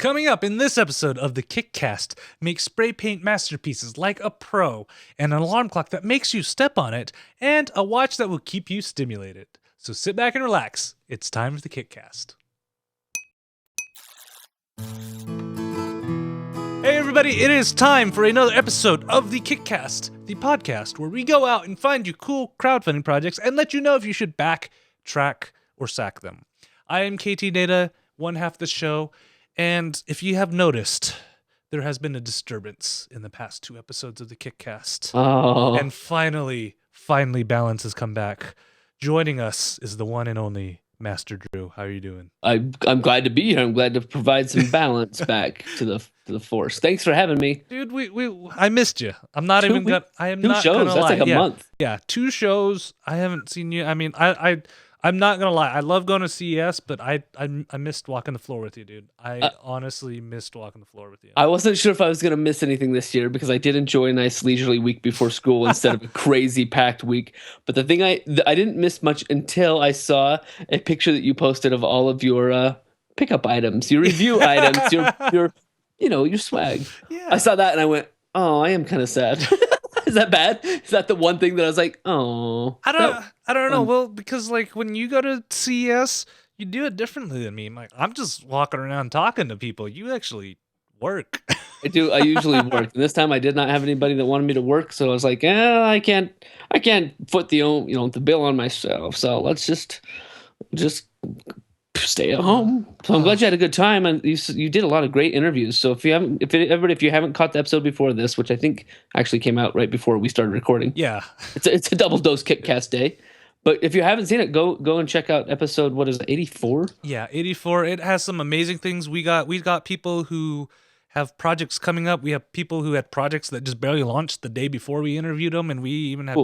Coming up in this episode of the KickCast, make spray paint masterpieces like a pro, and an alarm clock that makes you step on it, and a watch that will keep you stimulated. So sit back and relax. It's time for the KickCast. Hey everybody, it is time for another episode of the KickCast, the podcast where we go out and find you cool crowdfunding projects and let you know if you should back, track, or sack them. I am Ktdata, one half of the show. And if you have noticed, there has been a disturbance in the past 2 episodes of the KickCast. Oh. And finally, balance has come back. Joining us is the one and only Master Drew. How are you doing? I'm glad to be here. I'm glad to provide some balance back to the force. Thanks for having me. Dude, I missed you. I'm not even gonna I am not shows. gonna That's lie. like a month. Yeah, 2 shows. I haven't seen you. I mean, I'm not gonna lie. I love going to CES, but I missed walking the floor with you, dude. I honestly missed walking the floor with you. I wasn't sure if I was going to miss anything this year because I did enjoy a nice leisurely week before school instead of a crazy packed week. But the thing I didn't miss much until I saw a picture that you posted of all of your pickup items, your review items, your swag. Yeah. I saw that and I went, oh, I am kind of sad. Is that bad? Is that the one thing that I was like, oh? I don't know. Well, because like when you go to CES, you do it differently than me. I'm just walking around talking to people. You actually work. I do. I usually work. And this time I did not have anybody that wanted me to work, so I was like, I can't foot the bill on myself. So let's just stay at home. So I'm glad you had a good time, and you did a lot of great interviews. So if you haven't caught the episode before this, which I think actually came out right before we started recording, yeah, it's a double dose KickCast day. But if you haven't seen it, go and check out episode, what is it, 84? Yeah, 84. It has some amazing things. We got people who have projects coming up. We have people who had projects that just barely launched the day before we interviewed them, and we even have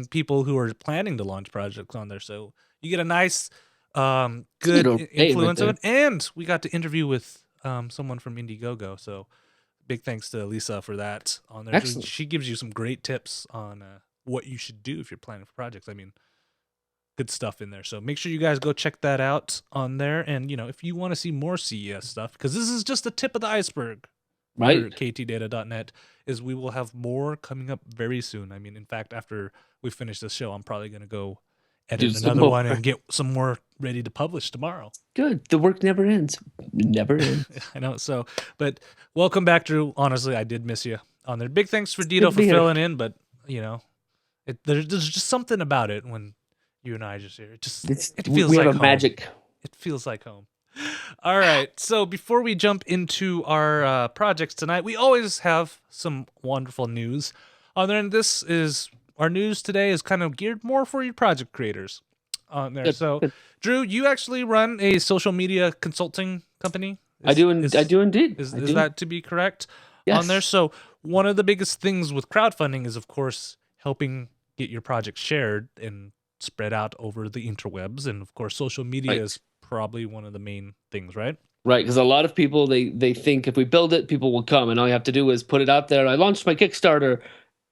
people who are planning to launch projects on there. So you get a nice good influence of it, and we got to interview with someone from Indiegogo. So big thanks to Lisa for that on there. Excellent. She gives you some great tips on what you should do if you're planning for projects. I mean, good stuff in there. So make sure you guys go check that out on there. And if you want to see more CES stuff, because this is just the tip of the iceberg, right? For ktdata.net, is we will have more coming up very soon. I mean, in fact, after we finish this show, I'm probably going to go edit another one and get some more ready to publish tomorrow. Good. The work never ends. Never ends. I know. So, but welcome back, Drew. Honestly, I did miss you on there. Big thanks for Dito for filling in, but there's just something about it when you and I just here. It feels we like have a home. magic. It feels like home. All right. So before we jump into our projects tonight, we always have some wonderful news on there, and this is. Our news today is kind of geared more for your project creators on there. So, Drew, you actually run a social media consulting company? I do indeed. Is that to be correct? Yes. On there? So one of the biggest things with crowdfunding is, of course, helping get your project shared and spread out over the interwebs. And, of course, social media is probably one of the main things, right? Right, because a lot of people, they think if we build it, people will come. And all you have to do is put it out there. I launched my Kickstarter,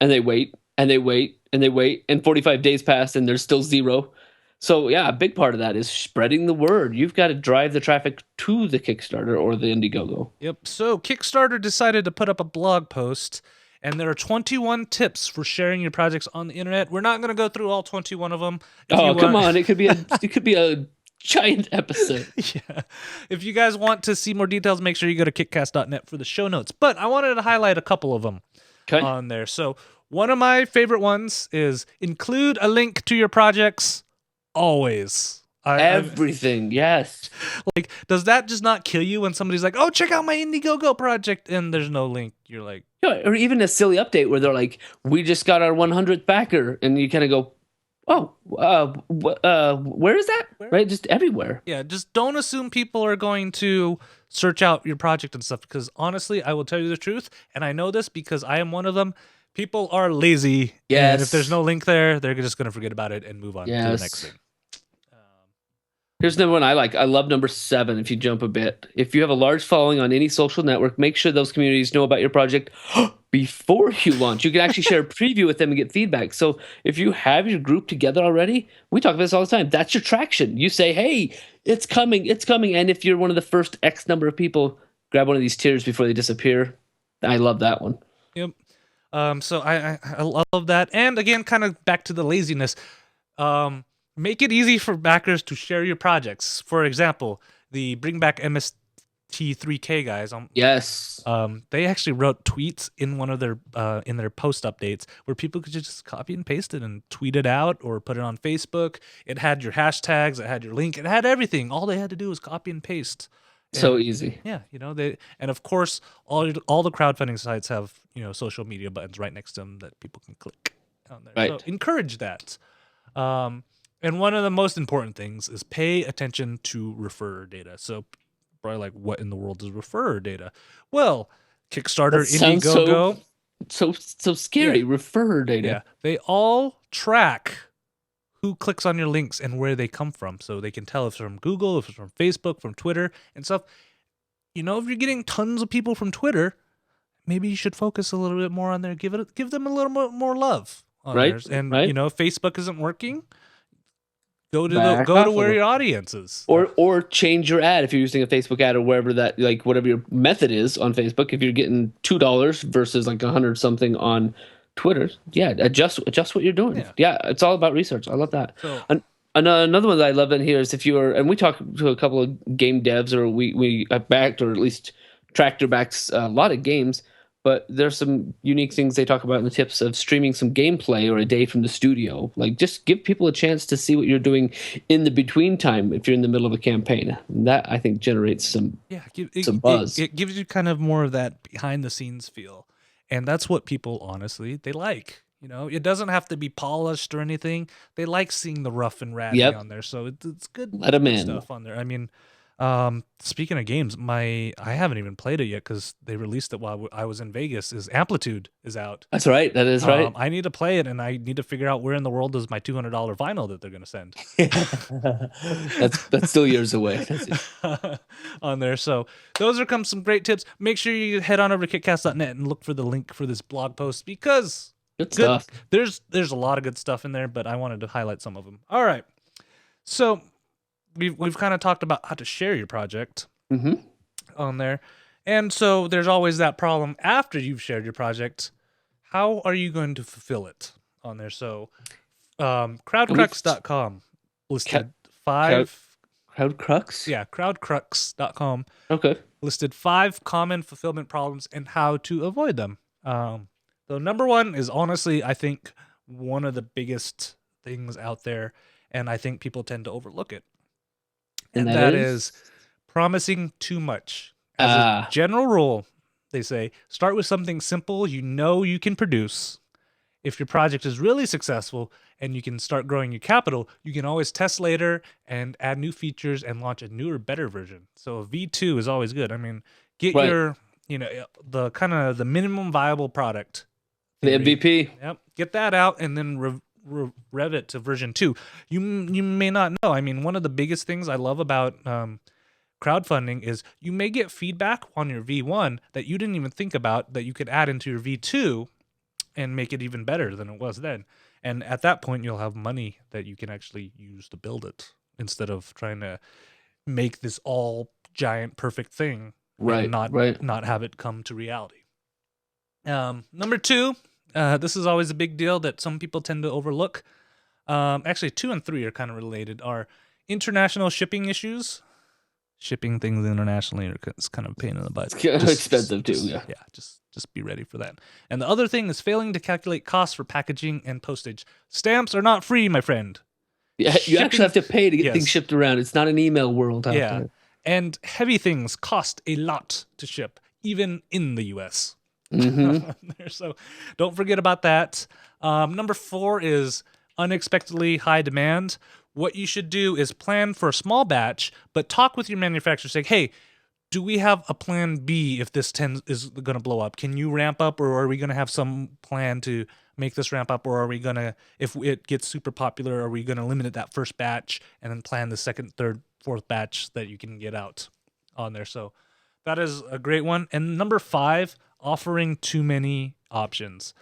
and they wait. And they wait, and 45 days pass, and there's still zero. So, yeah, a big part of that is spreading the word. You've got to drive the traffic to the Kickstarter or the Indiegogo. Yep. So, Kickstarter decided to put up a blog post, and there are 21 tips for sharing your projects on the internet. We're not going to go through all 21 of them. Come on. It could be a giant episode. Yeah. If you guys want to see more details, make sure you go to kickcast.net for the show notes. But I wanted to highlight a couple of them on there. So, one of my favorite ones is include a link to your projects always. Everything, yes. Like, does that just not kill you when somebody's like, oh, check out my Indiegogo project, and there's no link? You're like... Or even a silly update where they're like, we just got our 100th backer, and you kind of go, where is that? Where? Right? Just everywhere. Yeah, just don't assume people are going to search out your project and stuff, because honestly, I will tell you the truth, and I know this because I am one of them. People are lazy, and if there's no link there, they're just going to forget about it and move on to the next thing. Here's number one I like. I love number 7, if you jump a bit. If you have a large following on any social network, make sure those communities know about your project before you launch. You can actually share a preview with them and get feedback. So if you have your group together already, we talk about this all the time. That's your traction. You say, hey, it's coming. And if you're one of the first X number of people, grab one of these tiers before they disappear. I love that one. Yep. So I love that. And again, kind of back to the laziness. Make it easy for backers to share your projects. For example, the Bring Back MST3K guys. Yes. They actually wrote tweets in one of their in their post updates where people could just copy and paste it and tweet it out or put it on Facebook. It had your hashtags, it had your link, it had everything. All they had to do was copy and paste. So easy. Yeah, and of course all the crowdfunding sites have, social media buttons right next to them that people can click on there. Right. So encourage that. And one of the most important things is pay attention to referrer data. So probably like, what in the world is referrer data? Well, Kickstarter, Indiegogo, so scary. Yeah. Referrer data. Yeah, they all track who clicks on your links and where they come from, so they can tell if it's from Google, if it's from Facebook, from Twitter, and stuff. If you're getting tons of people from Twitter, maybe you should focus a little bit more on there. Give them a little more love on right. Theirs. And right. If Facebook isn't working, go to where your audience is, or change your ad if you're using a Facebook ad or wherever that, like, whatever your method is on Facebook. If you're getting $2 versus like 100 something on Twitter, adjust what you're doing. Yeah, it's all about research. I love that. So, another one that I love in here is if you are, and we talked to a couple of game devs, or we backed, or at least Tractor backs a lot of games. But there's some unique things they talk about in the tips of streaming some gameplay or a day from the studio. Like, just give people a chance to see what you're doing in the between time if you're in the middle of a campaign. And that, I think, generates some buzz. It gives you kind of more of that behind the scenes feel. And that's what people, honestly, they like. It doesn't have to be polished or anything. They like seeing the rough and ratty on there. So it's good. Let them in. Stuff on there. I mean, speaking of games, I haven't even played it yet because they released it while I was in Vegas. Amplitude is out. That's right. That is right. I need to play it, and I need to figure out where in the world is my $200 vinyl that they're going to send. That's still years away. On there. So those are some great tips. Make sure you head on over to kickcast.net and look for the link for this blog post because good stuff. There's a lot of good stuff in there, but I wanted to highlight some of them. All right. So we've kind of talked about how to share your project on there. And so there's always that problem after you've shared your project. How are you going to fulfill it on there? So crowdcrux.com listed Crowdcrux? Yeah, crowdcrux.com. Okay. Listed 5 common fulfillment problems and how to avoid them. So number 1 is honestly, I think, one of the biggest things out there, and I think people tend to overlook it. And that is promising too much. As a general rule, they say, start with something simple you can produce. If your project is really successful and you can start growing your capital, you can always test later and add new features and launch a newer, better version. So a V2 is always good. I mean, get your, the kind of the minimum viable product. The MVP. Yep. Get that out and then rev it to version 2. You may not know. I mean, one of the biggest things I love about crowdfunding is you may get feedback on your V1 that you didn't even think about that you could add into your V2 and make it even better than it was then. And at that point, you'll have money that you can actually use to build it instead of trying to make this all giant perfect thing and not have it come to reality. Number 2. This is always a big deal that some people tend to overlook. Actually, 2 and 3 are kind of related. Are international shipping issues. Shipping things internationally is kind of a pain in the butt. It's expensive too. Yeah, just be ready for that. And the other thing is failing to calculate costs for packaging and postage. Stamps are not free, my friend. Yeah, you actually have to pay to get things shipped around. It's not an email world out there. And heavy things cost a lot to ship, even in the U.S. So don't forget about that. Number 4 is unexpectedly high demand. What you should do is plan for a small batch, but talk with your manufacturer. Say, hey, do we have a plan B if this is going to blow up? Can you ramp up, or are we going to have some plan to make this ramp up, or are we going to, if it gets super popular, are we going to limit it that first batch and then plan the second, third, fourth batch that you can get out on there? So that is a great one. And number 5, offering too many options.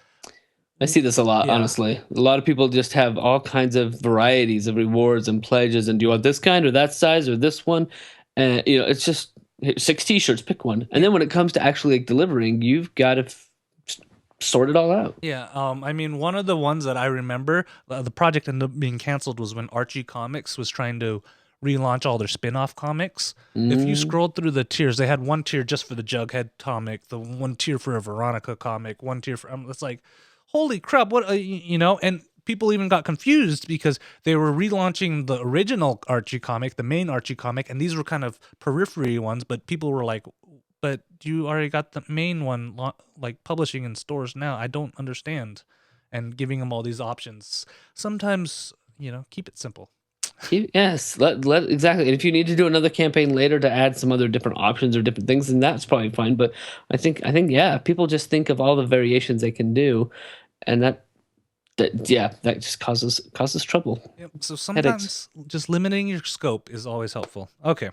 I see this a lot, honestly. A lot of people just have all kinds of varieties of rewards and pledges, and do you want this kind or that size or this one? And it's just 6 t-shirts, pick one. And then when it comes to actually like delivering, you've got to sort it all out. Yeah, I mean, one of the ones that I remember, the project ended up being canceled was when Archie Comics was trying to relaunch all their spin-off comics. If you scrolled through the tiers, they had one tier just for the Jughead comic, the one tier for a Veronica comic, one tier for it's like, holy crap, what and people even got confused because they were relaunching the original Archie comic, the main Archie comic, and these were kind of periphery ones, but people were like, but you already got the main one like publishing in stores now. I don't understand. And giving them all these options. Sometimes, keep it simple. Yes, exactly. And if you need to do another campaign later to add some other different options or different things, then that's probably fine. But I think yeah, people just think of all the variations they can do, and that just causes trouble. Yep. So sometimes just limiting your scope is always helpful. Okay.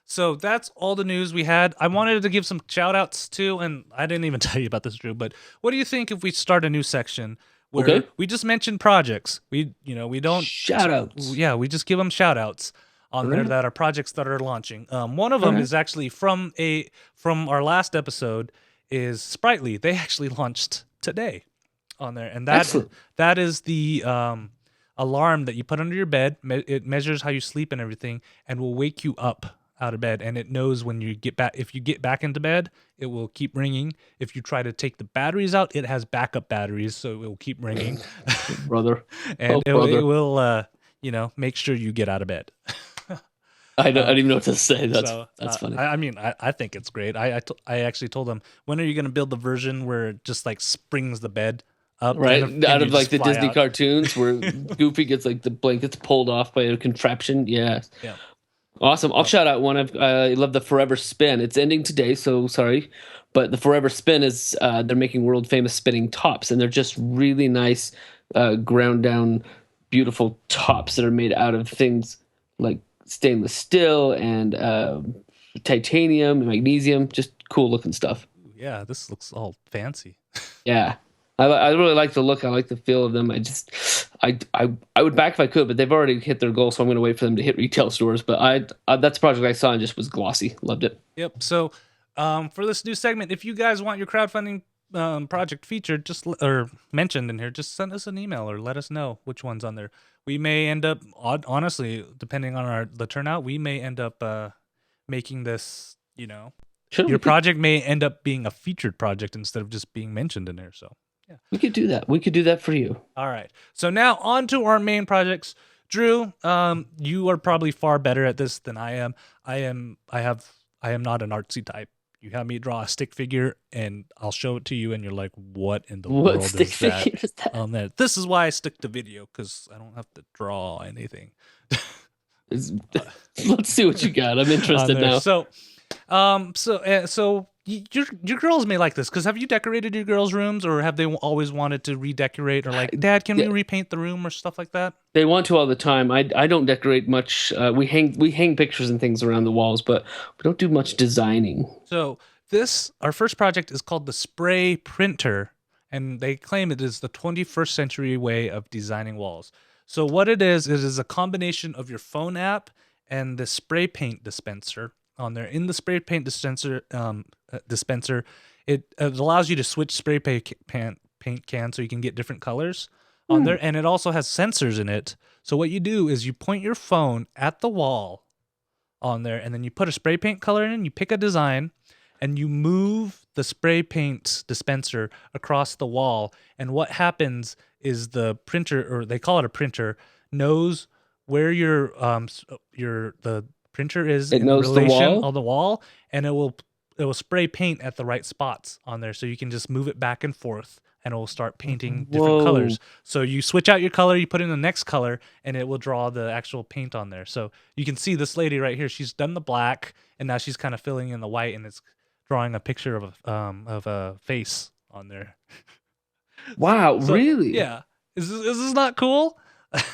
So that's all the news we had. I wanted to give some shout outs too, and I didn't even tell you about this, Drew, but what do you think if we start a new section where we just mention projects? We don't shout outs. Yeah, we just give them shout outs on there that are projects that are launching. One of them is actually from our last episode is Sprightly. They actually launched today on there, and that is the alarm that you put under your bed. It measures how you sleep and everything, and will wake you up out of bed, and it knows when you get back. If you get back into bed, it will keep ringing. If you try to take the batteries out, it has backup batteries, so it will keep ringing. Brother. And it will make sure you get out of bed. I don't even know what to say. That's funny. I think it's great. I actually told them, when are you going to build the version where it just like springs the bed up, right, out of like the Disney cartoons where Goofy gets like the blankets pulled off by a contraption? Yeah. Awesome. I'll shout out one. I love the Forever Spin. It's ending today, so sorry, but the Forever Spin is they're making world famous spinning tops, and they're just really nice, ground down, beautiful tops that are made out of things like stainless steel and titanium and magnesium. Just cool looking stuff. Yeah, this looks all fancy. Yeah. I really like the look. I like the feel of them. I would back if I could, but they've already hit their goal, so I'm going to wait for them to hit retail stores. But that's a project I saw and just was glossy. Loved it. Yep. So for this new segment, if you guys want your crowdfunding project featured or mentioned in here, just send us an email or let us know which one's on there. We may end up, honestly, depending on the turnout, we may end up making this, your project may end up being a featured project instead of just being mentioned in there. So. Yeah. We could do that. We could do that for you. All right. So now on to our main projects. Drew, you are probably far better at this than I am. I am not an artsy type. You have me draw a stick figure and I'll show it to you and you're like, what in the world is that on there? This is why I stick to video, because I don't have to draw anything. Let's see what you got. I'm interested now. So your girls may like this, because have you decorated your girls' rooms, or have they always wanted to redecorate, or like, Dad, can we repaint the room or stuff like that? They want to all the time. I don't decorate much. We hang pictures and things around the walls, but we don't do much designing. So our first project is called the Spray Printer, and they claim it is the 21st century way of designing walls. So what it is a combination of your phone app and the spray paint dispenser on there. In the spray paint dispenser, it allows you to switch spray paint cans so you can get different colors on there, and it also has sensors in it. So what you do is you point your phone at the wall on there, and then you put a spray paint color in, you pick a design, and you move the spray paint dispenser across the wall, and what happens is the printer, or they call it a printer, knows where the printer is in relation on the wall, and it will spray paint at the right spots on there, so you can just move it back and forth and it will start painting different colors. So you switch out your color, you put in the next color, and it will draw the actual paint on there. So you can see this lady right here, she's done the black and now she's kind of filling in the white, and it's drawing a picture of a face on there. Wow. So, really? Yeah. Is this not cool?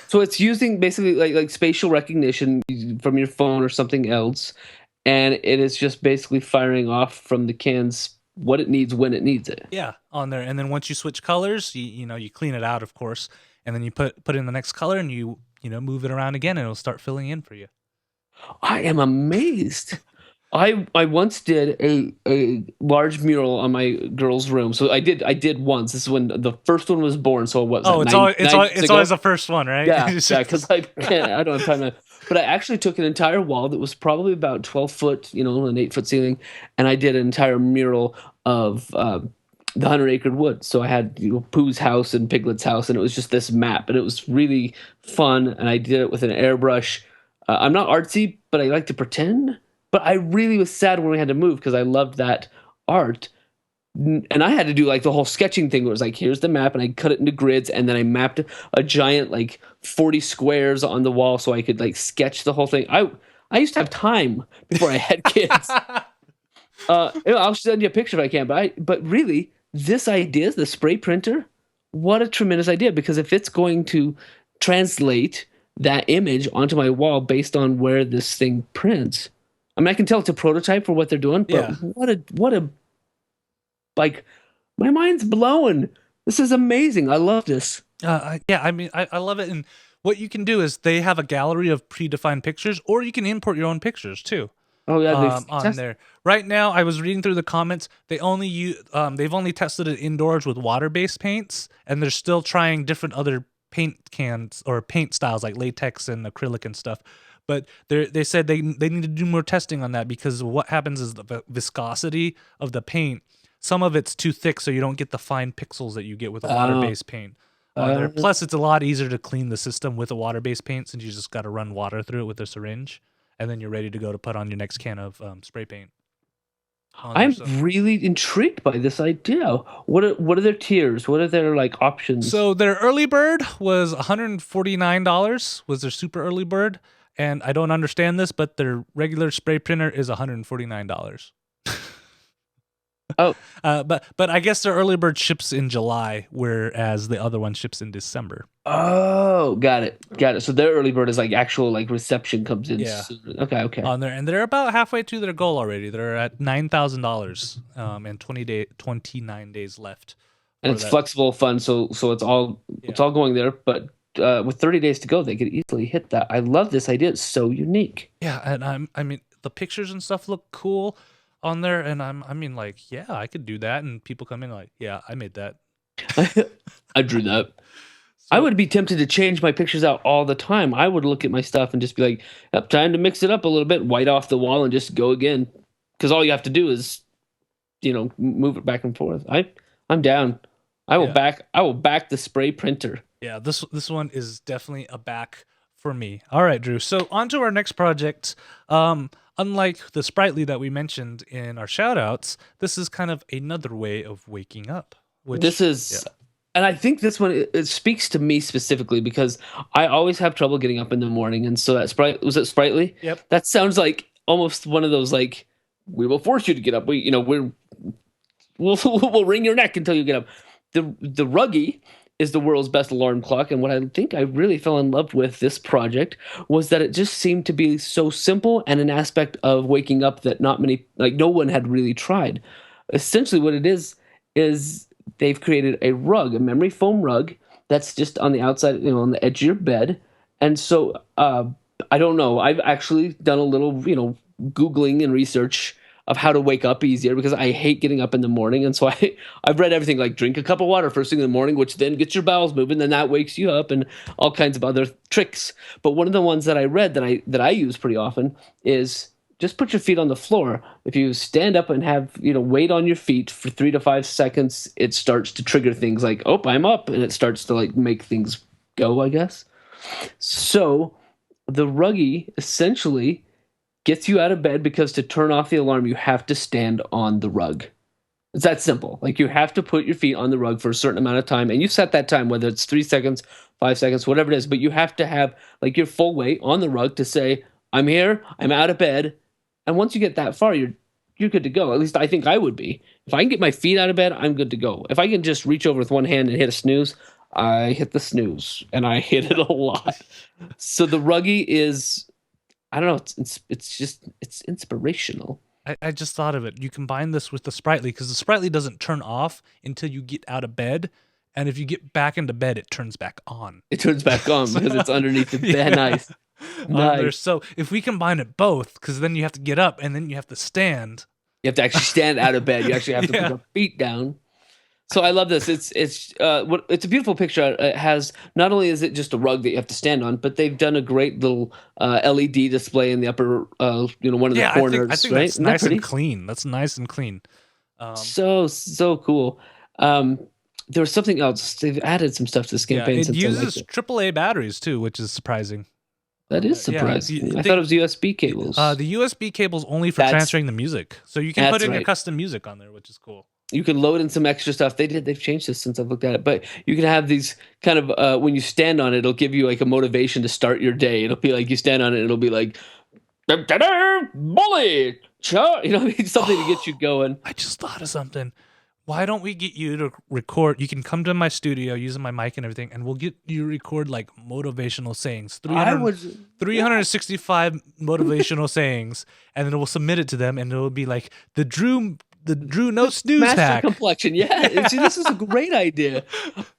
So it's using basically like spatial recognition from your phone or something else, and it is just basically firing off from the cans what it needs when it needs it. Yeah, on there. And then once you switch colors, you clean it out, of course, and then you put in the next color, and you move it around again, and it'll start filling in for you. I am amazed. I once did a large mural on my girl's room. So I did once. This is when the first one was born. So what was that, Oh, nine years it's ago? always the first one, right? Yeah, yeah. Because I don't have time to. But I actually took an entire wall that was probably about 12 foot, an 8 foot ceiling, and I did an entire mural of the 100 acre wood. So I had Pooh's house and Piglet's house, and it was just this map, and it was really fun. And I did it with an airbrush. I'm not artsy, but I like to pretend. But I really was sad when we had to move because I loved that art. And I had to do like the whole sketching thing where it was like, here's the map, and I cut it into grids, and then I mapped a giant like 40 squares on the wall so I could like sketch the whole thing. I used to have time before I had kids. I'll send you a picture if I can, but really, this idea, the spray printer, what a tremendous idea, because if it's going to translate that image onto my wall based on where this thing prints, I mean, I can tell it's a prototype for what they're doing, but Yeah. what a like, my mind's blowing. This is amazing. I love this. Yeah, I mean, I love it. And what you can do is they have a gallery of predefined pictures, or you can import your own pictures too. Oh yeah, On there right now, I was reading through the comments. They've only tested it indoors with water-based paints, and they're still trying different other paint cans or paint styles like latex and acrylic and stuff. But they said they need to do more testing on that, because what happens is the viscosity of the paint. Some of it's too thick, so you don't get the fine pixels that you get with a uh, water-based paint on there. uh, Plus, it's a lot easier to clean the system with a water-based paint, since you just got to run water through it with a syringe, and then you're ready to go to put on your next can of spray paint on there. I'm really intrigued by this idea. What are their tiers? What are their like options? So their early bird was $149, was their super early bird, and I don't understand this, but their regular spray printer is $149. Oh, But I guess their early bird ships in July, whereas the other one ships in December. oh, got it, got it. So their early bird is like actual like reception comes in Yeah. soon. Okay, okay. On there, and they're about halfway to their goal already. They're at $9,000, and 29 days left. And For it's that. flexible fun, so it's all going there. But with 30 days to go, they could easily hit that. I love this idea. It's so unique. Yeah, and I mean, the pictures and stuff look cool on there, and I mean, like, yeah, I could do that, and people come in like, yeah, I made that. I drew that. I would be tempted to change my pictures out all the time. I would look at my stuff and just be like, yep, time to mix it up a little bit, white off the wall, and just go again. Because all you have to do is, move it back and forth. I'm down. I will back the spray printer. Yeah, this one is definitely a back for me. All right, Drew. So on to our next project. Unlike the Sprightly that we mentioned in our shoutouts, this is kind of another way of waking up. This is, and I think this one it speaks to me specifically because I always have trouble getting up in the morning, and so was it Sprightly? Yep. That sounds like almost one of those like, we will force you to get up. We'll wring your neck until you get up. The Ruggy is the world's best alarm clock, and what I think I really fell in love with this project was that it just seemed to be so simple and an aspect of waking up that no one had really tried. Essentially, what it is they've created a rug, a memory foam rug that's just on the outside, on the edge of your bed, and so I don't know. I've actually done a little, Googling and research of how to wake up easier because I hate getting up in the morning. And so I've read everything like drink a cup of water first thing in the morning, which then gets your bowels moving, then that wakes you up, and all kinds of other tricks. But one of the ones that I read that I use pretty often is just put your feet on the floor. If you stand up and have, weight on your feet for 3 to 5 seconds, it starts to trigger things like, oh, I'm up, and it starts to like make things go, I guess. So the Ruggy essentially gets you out of bed because to turn off the alarm, you have to stand on the rug. It's that simple. Like, you have to put your feet on the rug for a certain amount of time, and you set that time, whether it's 3 seconds, 5 seconds, whatever it is, but you have to have like your full weight on the rug to say, I'm here, I'm out of bed. And once you get that far, you're good to go. At least I think I would be. If I can get my feet out of bed, I'm good to go. If I can just reach over with one hand and hit a snooze, I hit the snooze, and I hit it a lot. So the Ruggy is, I don't know. It's inspirational. I just thought of it. You combine this with the Sprightly, because the Sprightly doesn't turn off until you get out of bed, And if you get back into bed, it turns back on. It turns back on because it's underneath the bed. Yeah. Nice. Nice. So if we combine it both, because then you have to get up and then you have to stand. You have to actually stand out of bed. You actually have to put your feet down. So I love this. It's a beautiful picture. It has, not only is it just a rug that you have to stand on, but they've done a great little LED display in the upper, one of the corners. I think right? that's nice and clean. That's nice and clean. So cool. There was something else. They've added some stuff to this campaign. It uses AAA batteries too, which is surprising. That is surprising. I thought it was USB cables. The USB cable's only for transferring the music, so you can put in your custom music on there, which is cool. You can load in some extra stuff. They've changed this since I've looked at it, but you can have these kind of when you stand on it, it'll give you like a motivation to start your day. It'll be like you stand on it, it'll be like, bully, something to get you going. I just thought of something. Why don't we get you to record? You can come to my studio using my mic and everything, and we'll get you to record like motivational sayings. 365 motivational sayings, and then we'll submit it to them, and it'll be like the Drew no snooze Master hack. complexion. Yeah. See, this is a great idea.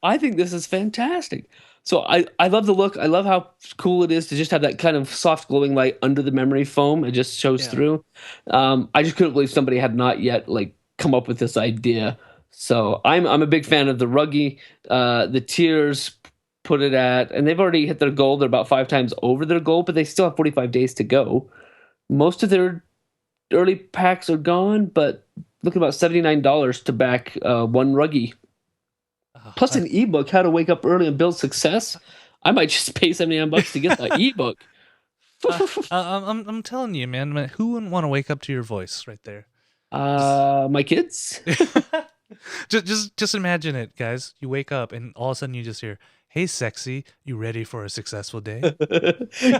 I think this is fantastic. So I love the look. I love how cool it is to just have that kind of soft glowing light under the memory foam. It just shows through. I just couldn't believe somebody had not yet come up with this idea. So I'm a big fan of the Ruggy. The tiers put it at, and they've already hit their goal. They're about 5 times over their goal, but they still have 45 days to go. Most of their early packs are gone, but look at about $79 to back one Ruggy. Plus an ebook, How to Wake Up Early and Build Success. I might just pay $79 to get that ebook. I'm telling you, man, who wouldn't want to wake up to your voice right there? My kids. just imagine it, guys. You wake up and all of a sudden you just hear, "Hey, sexy, you ready for a successful day?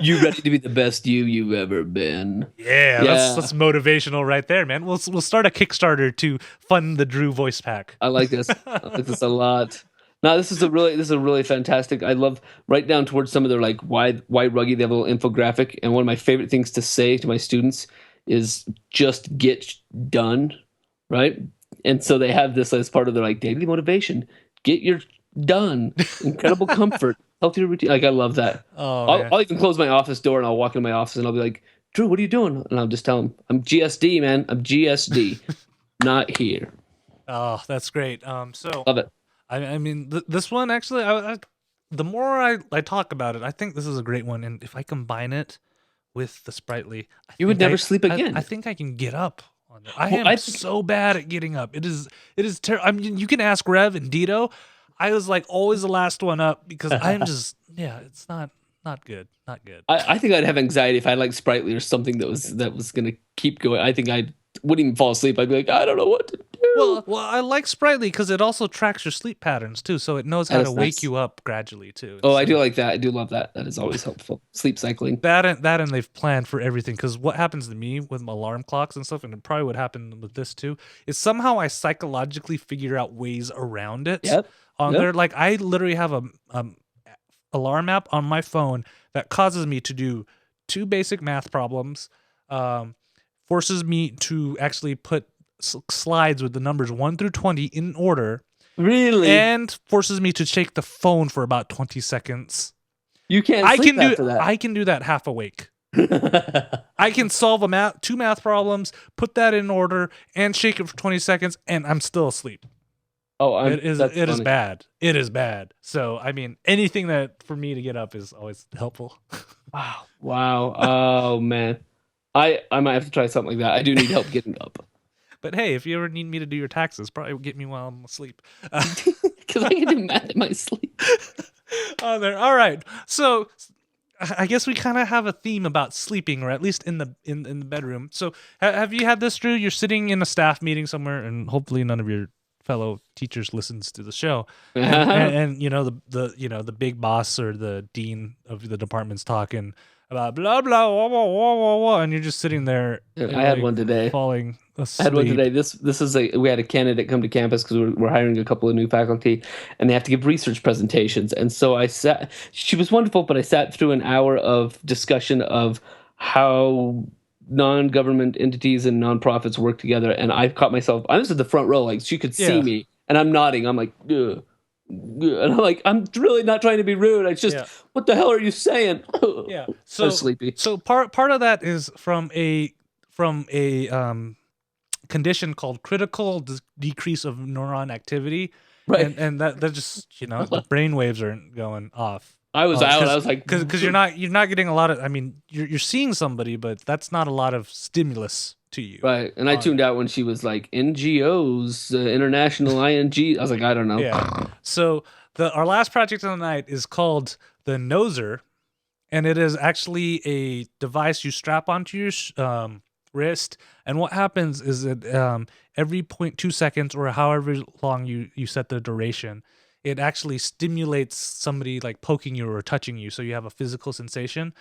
You ready to be the best you've ever been?" Yeah. That's motivational right there, man. We'll start a Kickstarter to fund the Drew voice pack. I like this. I like this a lot. No, this is a really fantastic. I love right down towards some of their like why Ruggy. They have a little infographic, and one of my favorite things to say to my students is just get done, right? And so they have this as part of their like daily motivation. Get your done. Incredible comfort. Healthier routine. Like I love that. I'll even close my office door and I'll walk into my office and I'll be like, "Drew, what are you doing?" And I'll just tell him, "I'm GSD, man. I'm GSD. Not here." Oh, that's great. So love it. I mean, this one actually, the more I talk about it, I think this is a great one. And if I combine it with the Sprightly, you would never sleep again. I think I can get up on it. I'm so bad at getting up. It is terrible. I mean, you can ask Rev and Dito. I was like always the last one up because I'm just it's not good. Not good. I think I'd have anxiety if I had like Sprightly or something that was gonna keep going. I think I wouldn't even fall asleep. I'd be like, I don't know what to do. Well, I like Sprightly because it also tracks your sleep patterns too, so it knows how to wake you up gradually too. Oh, I do like that. I do love that. That is always helpful. Sleep cycling. That and they've planned for everything because what happens to me with my alarm clocks and stuff, and it probably would happen with this too, is somehow I psychologically figure out ways around it. Yep. There, like I literally have a alarm app on my phone that causes me to do 2 basic math problems, forces me to actually put slides with the numbers 1 through 20 in order. Really? And forces me to shake the phone for about 20 seconds. You can't sleep after that. I can do that half awake. I can solve 2 math problems, put that in order, and shake it for 20 seconds, and I'm still asleep. Oh, it is bad. It is bad. So, I mean, anything that for me to get up is always helpful. Wow. Oh, man. I might have to try something like that. I do need help getting up. But hey, if you ever need me to do your taxes, probably get me while I'm asleep. Because I can do math in my sleep. All right. So I guess we kind of have a theme about sleeping, or at least in the bedroom. So have you had this, Drew? You're sitting in a staff meeting somewhere, and hopefully none of your fellow teachers listens to the show, and the big boss or the dean of the department's talking about blah blah blah blah blah, blah, and you're just sitting there. I had one today. Falling asleep. I had one today. This is we had a candidate come to campus because we're hiring a couple of new faculty, and they have to give research presentations. And so she was wonderful, but I sat through an hour of discussion of how non-government entities and nonprofits work together, and I caught myself. I was at the front row, like she could see me, and I'm nodding. I'm like, ugh. And I'm like, I'm really not trying to be rude. It's just, what the hell are you saying? Yeah. So sleepy. So part of that is from a condition called critical decrease of neuron activity, Right. and that just the brain waves aren't going off. I was out. I was like, because you're not getting a lot of. I mean, you're seeing somebody, but that's not a lot of stimulus to you. Right. And I tuned out when she was like NGOs, international ING. I was like, I don't know. Yeah. So our last project of the night is called the Noser, and it is actually a device you strap onto your wrist. And what happens is that every 0.2 seconds or however long you set the duration, it actually stimulates somebody like poking you or touching you, so you have a physical sensation.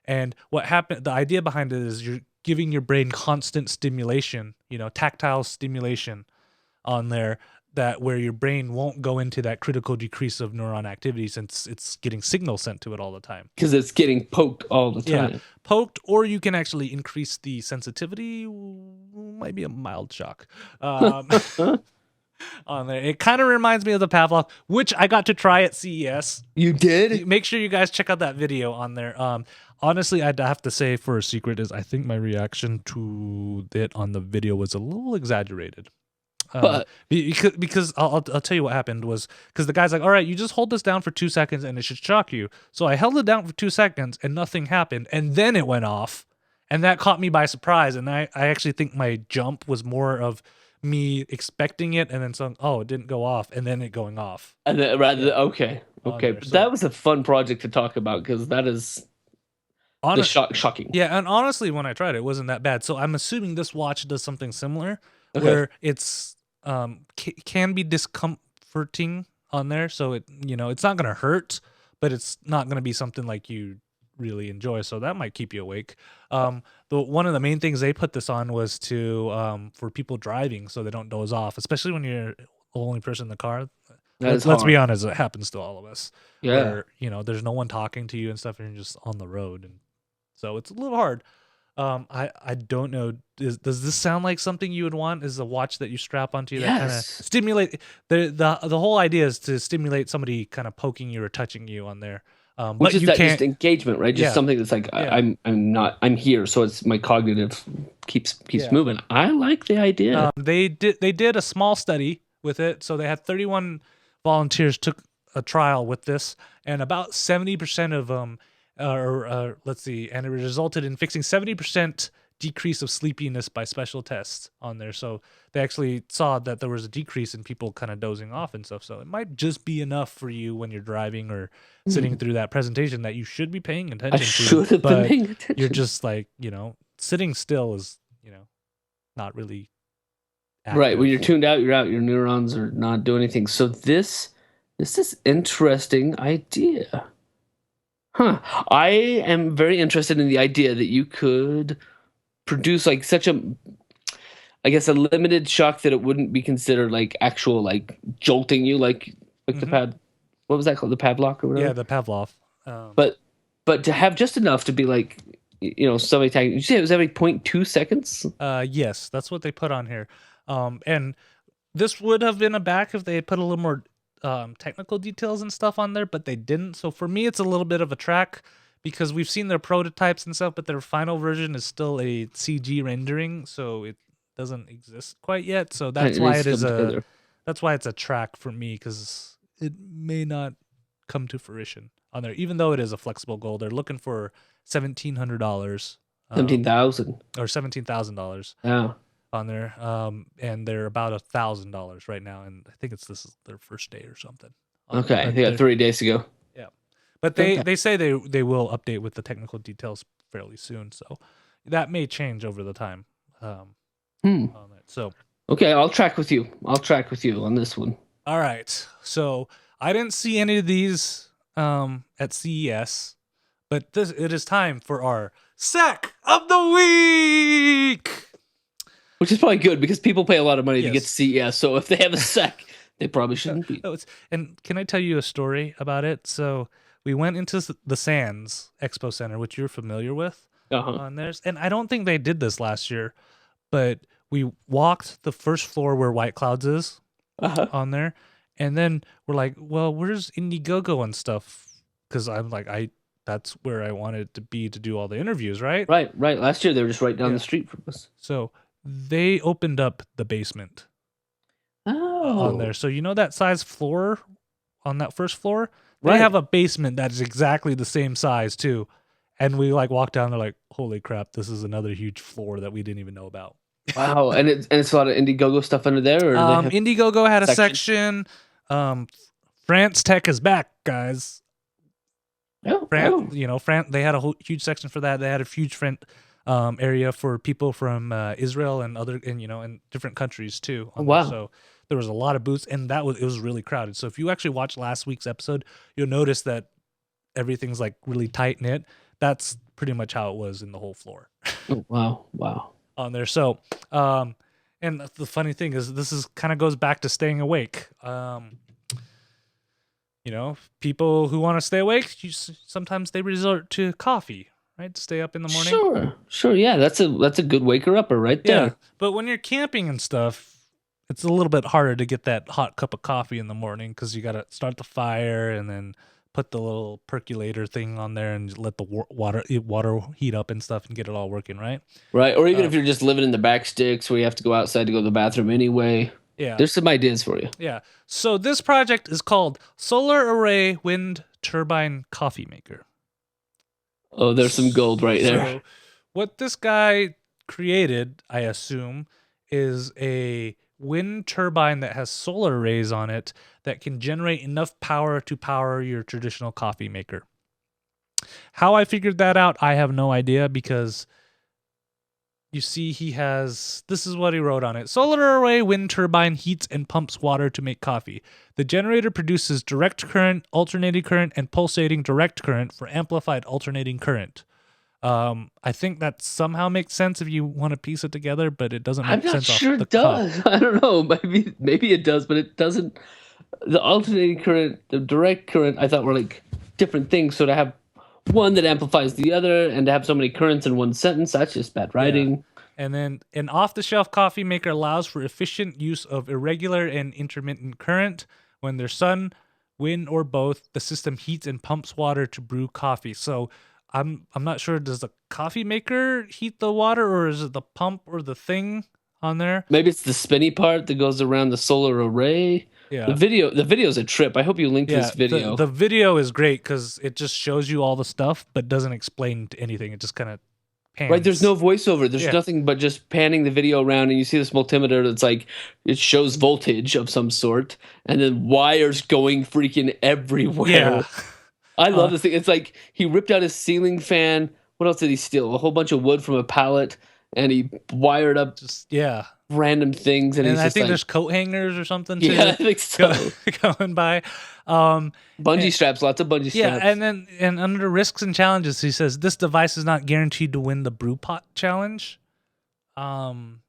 And the idea behind it is you're giving your brain constant stimulation, tactile stimulation on there, that where your brain won't go into that critical decrease of neuron activity since it's getting signals sent to it all the time. Because it's getting poked all the time. Yeah, poked, or you can actually increase the sensitivity. Might be a mild shock. On there, it kind of reminds me of the Pavlov, which I got to try at CES. You did? Make sure you guys check out that video on there. Honestly, I'd have to say for a secret is I think my reaction to it on the video was a little exaggerated. But because I'll tell you what happened was, because the guy's like, all right, you just hold this down for 2 seconds and it should shock you. So I held it down for 2 seconds and nothing happened, and then it went off, and that caught me by surprise. And I actually think my jump was more of me expecting it and then saying, oh, it didn't go off, and then it going off. And then okay. There, so. That was a fun project to talk about, because that is shocking. Yeah, and honestly, when I tried it, it wasn't that bad. So I'm assuming this watch does something similar, where it's can be discomforting on there. So it's not gonna hurt, but it's not gonna be something like you really enjoy. So that might keep you awake. One of the main things they put this on was to for people driving, so they don't doze off, especially when you're the only person in the car. Let's be honest, it happens to all of us. Yeah. Where there's no one talking to you and stuff, and you're just on the road, and so it's a little hard. I don't know. Does this sound like something you would want? Is a watch that you strap onto you that kind of stimulate the whole idea is to stimulate somebody kind of poking you or touching you on there. Which is that just engagement, right? Just something that's like I'm here, so it's my cognitive keeps moving. I like the idea. They did a small study with it, so they had 31 volunteers took a trial with this, and about 70% of them. Let's see, and it resulted in fixing 70% decrease of sleepiness by special tests on there. So they actually saw that there was a decrease in people kind of dozing off and stuff. So it might just be enough for you when you're driving or sitting through that presentation that you should be paying attention to. Should have been paying attention. You're just like, sitting still is, not really active. Right. When you're tuned out, you're out. Your neurons are not doing anything. So this is interesting idea. Huh. I am very interested in the idea that you could produce like such a limited shock that it wouldn't be considered like actual like jolting you like the what was that called, the Pavlov or whatever? Yeah, the Pavlov. But to have just enough to be like somebody tagging. You say it was every 0.2 seconds? Yes, that's what they put on here. And this would have been a back if they had put a little more technical details and stuff on there, but they didn't. So for me, it's a little bit of a track because we've seen their prototypes and stuff, but their final version is still a CG rendering, so it doesn't exist quite yet. So that's why that's why it's a track for me, because it may not come to fruition on there, even though it is a flexible goal. They're looking for $1,700, $17,000 or $17,000. Yeah. On there, and they're about $1,000 right now, and I think this is their first day or something. Okay, they got 3 days to go. Yeah, but they say they will update with the technical details fairly soon, so that may change over the time. On that. So okay, I'll track with you. On this one. All right, so I didn't see any of these at CES, but it is time for our Sack of the Week. Which is probably good because people pay a lot of money to get to CES. So if they have a sack, they probably shouldn't be. And can I tell you a story about it? So we went into the Sands Expo Center, which you're familiar with on theirs. And I don't think they did this last year, but we walked the first floor where White Clouds is on there. And then we're like, well, where's Indiegogo and stuff? Because I'm like, that's where I wanted to be to do all the interviews, right? Right. Last year they were just right down the street from us. So they opened up the basement on there. So you know that size floor on that first floor? They have a basement that is exactly the same size too. And we like walk down, they're like, holy crap, this is another huge floor that we didn't even know about. Wow. And it's a lot of Indiegogo stuff under there? Or Indiegogo had a section. France Tech is back, guys. France, they had a huge section for that. They had a huge area for people from Israel and and different countries too. Wow. So there was a lot of booths, and it was really crowded. So if you actually watch last week's episode, you'll notice that everything's like really tight knit. That's pretty much how it was in the whole floor. Oh, wow. On there. So, and the funny thing is, this is kind of goes back to staying awake. People who want to stay awake, sometimes they resort to coffee, right? To stay up in the morning. Sure. Yeah, that's a good waker upper right there. Yeah, but when you're camping and stuff, it's a little bit harder to get that hot cup of coffee in the morning because you got to start the fire and then put the little percolator thing on there and let the water heat up and stuff and get it all working, right? Right, or even if you're just living in the back sticks where you have to go outside to go to the bathroom anyway. Yeah. There's some ideas for you. Yeah. So this project is called Solar Array Wind Turbine Coffee Maker. Oh, there's some gold right there. So what this guy created, I assume, is a wind turbine that has solar arrays on it that can generate enough power to power your traditional coffee maker. How I figured that out, I have no idea, because you see this is what he wrote on it. Solar array wind turbine heats and pumps water to make coffee. The generator produces direct current, alternating current, and pulsating direct current for amplified alternating current. I think that somehow makes sense if you want to piece it together, but it doesn't make sense. I'm not sure it does. I don't know. Maybe it does, but it doesn't. The alternating current, the direct current, I thought were like different things. So to have one that amplifies the other and to have so many currents in one sentence, that's just bad writing. Yeah. And then an off-the-shelf coffee maker allows for efficient use of irregular and intermittent current. When there's sun, wind, or both, the system heats and pumps water to brew coffee. So I'm not sure, does the coffee maker heat the water, or is it the pump or the thing on there? Maybe it's the spinny part that goes around the solar array. Yeah. The video's a trip. I hope you link this video. The video is great because it just shows you all the stuff but doesn't explain anything. It just kind of pans. Right, there's no voiceover. There's nothing but just panning the video around, and you see this multimeter that's like, it shows voltage of some sort, and then wires going freaking everywhere. Yeah. I love this thing. It's like he ripped out his ceiling fan. What else did he steal? A whole bunch of wood from a pallet, and he wired up random things. And I think there's coat hangers or something too. Yeah, I think so. Going by. Bungee straps, lots of bungee straps. Yeah, and under risks and challenges, he says this device is not guaranteed to win the brew pot challenge. I'm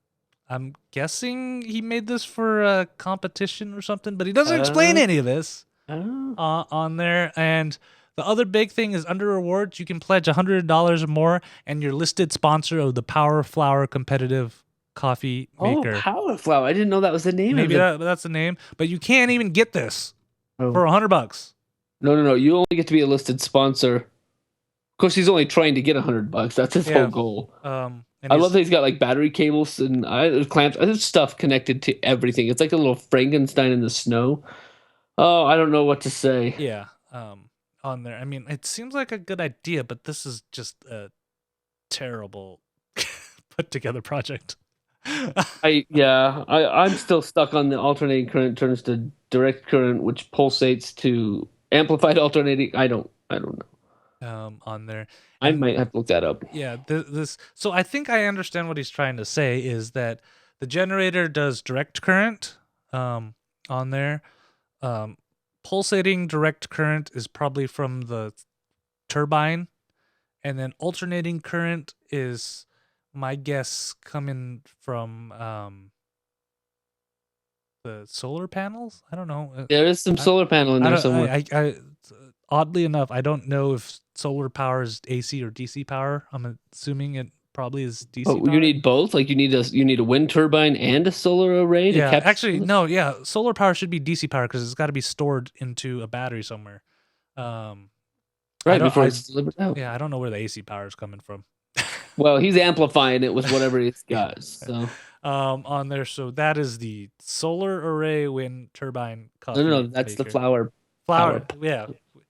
guessing he made this for a competition or something, but he doesn't explain any of this on there. And the other big thing is under rewards, you can pledge $100 or more, and you're listed sponsor of the Power Flower competitive coffee maker. Oh, Power Flower! I didn't know that was the name. Maybe that's the name, but you can't even get this for $100. No. You only get to be a listed sponsor. Of course, he's only trying to get $100. That's his whole goal. I love that he's got like battery cables and clamps. There's stuff connected to everything. It's like a little Frankenstein in the snow. Oh, I don't know what to say. Yeah. On there. I mean, it seems like a good idea, but this is just a terrible put together project. I'm still stuck on the alternating current turns to direct current, which pulsates to amplified alternating. I don't know. On there, I might have to look that up. Yeah, so I think I understand what he's trying to say is that the generator does direct current on there. Pulsating direct current is probably from the turbine, and then alternating current is, my guess, coming from the solar panels. I don't know. There is some solar panel in there somewhere. Oddly enough, I don't know if solar power is AC or DC power. I'm assuming it probably is DC. Oh, you need both. Like you need a wind turbine and a solar array. Yeah, actually, no. Yeah, solar power should be DC power because it's got to be stored into a battery somewhere. Right before it's delivered out. Yeah, I don't know where the AC power is coming from. Well, he's amplifying it with whatever he's got. Yeah. So on there, so that is the solar array wind turbine coffee. No, that's maker. the flower. Flower. Yeah,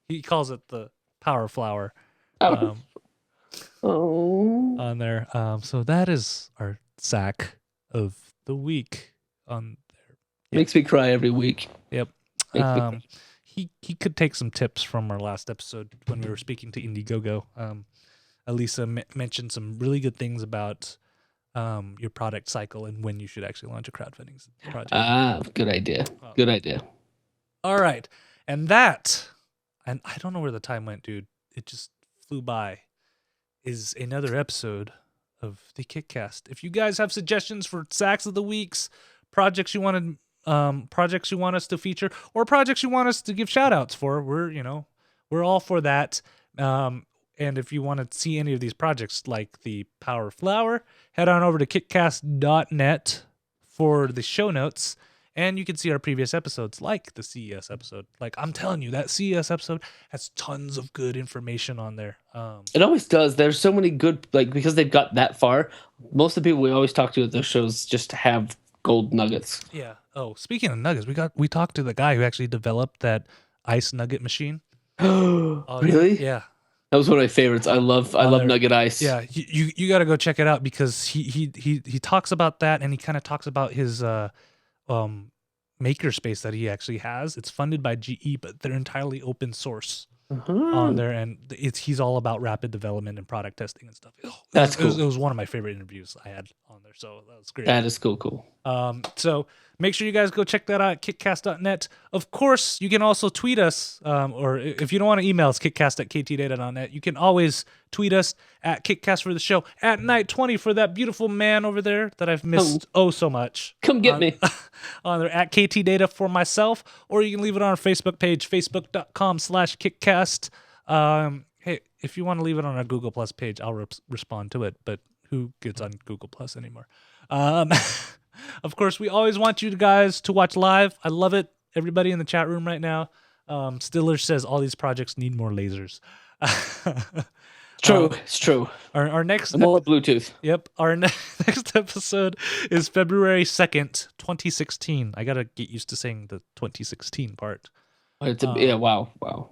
he calls it the power flower. Oh. On there. So that is our sack of the week on there. Yep. Makes me cry every week. Yep. He could take some tips from our last episode when we were speaking to Indiegogo. Elisa mentioned some really good things about your product cycle and when you should actually launch a crowdfunding project. Good idea. Good idea. All right. And I don't know where the time went, dude. It just flew by. Is another episode of the KickCast. If you guys have suggestions for sacks of the weeks, projects you want us to feature, or projects you want us to give shout outs for, we're all for that. And if you want to see any of these projects like the Power Flower, head on over to kickcast.net for the show notes. And you can see our previous episodes, like the CES episode. Like, I'm telling you, that CES episode has tons of good information on there. It always does. There's so many good, because they've got that far. Most of the people we always talk to at those shows just have gold nuggets. Yeah. Oh, speaking of nuggets, we talked to the guy who actually developed that ice nugget machine. Really? Yeah. That was one of my favorites. I love nugget ice. Yeah, you got to go check it out because he talks about that, and he kind of talks about his makerspace that he actually has. It's funded by GE, but they're entirely open source on there, and he's all about rapid development and product testing and stuff. That's cool. It was one of my favorite interviews I had on there, so that was great. That is cool. So make sure you guys go check that out at kickcast.net. Of course, you can also tweet us, or if you don't want to email us, kickcast@ktdata.net. You can always tweet us at kickcast for the show, at night20 for that beautiful man over there that I've missed so much. Come get me. On there, at KTData for myself, or you can leave it on our Facebook page, facebook.com/kickcast. Hey, if you want to leave it on our Google Plus page, I'll respond to it, but who gets on Google Plus anymore? Of course, we always want you guys to watch live. I love it. Everybody in the chat room right now. Stiller says all these projects need more lasers. True. It's true. Our next more Bluetooth. Yep. Our next episode is February 2nd, 2016. I got to get used to saying the 2016 part. Wow.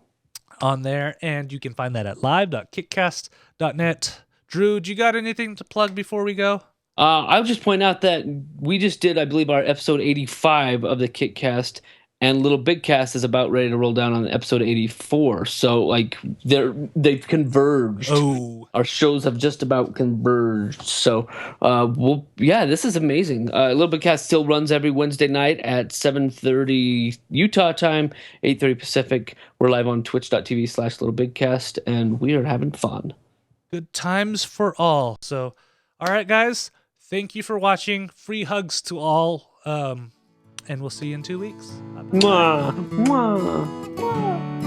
On there, and you can find that at live.kickcast.net. Drew, do you got anything to plug before we go? I would just point out that we just did, I believe, our episode 85 of the KickCast, and Little Big Cast is about ready to roll down on episode 84. So, they've converged. Oh. Our shows have just about converged. So, this is amazing. Little Big Cast still runs every Wednesday night at 7:30 Utah time, 8:30 Pacific. We're live on twitch.tv/littlebigcast, and we are having fun. Good times for all. So, all right, guys. Thank you for watching. Free hugs to all. And we'll see you in 2 weeks. Bye-bye. Mwah. Mwah. Mwah.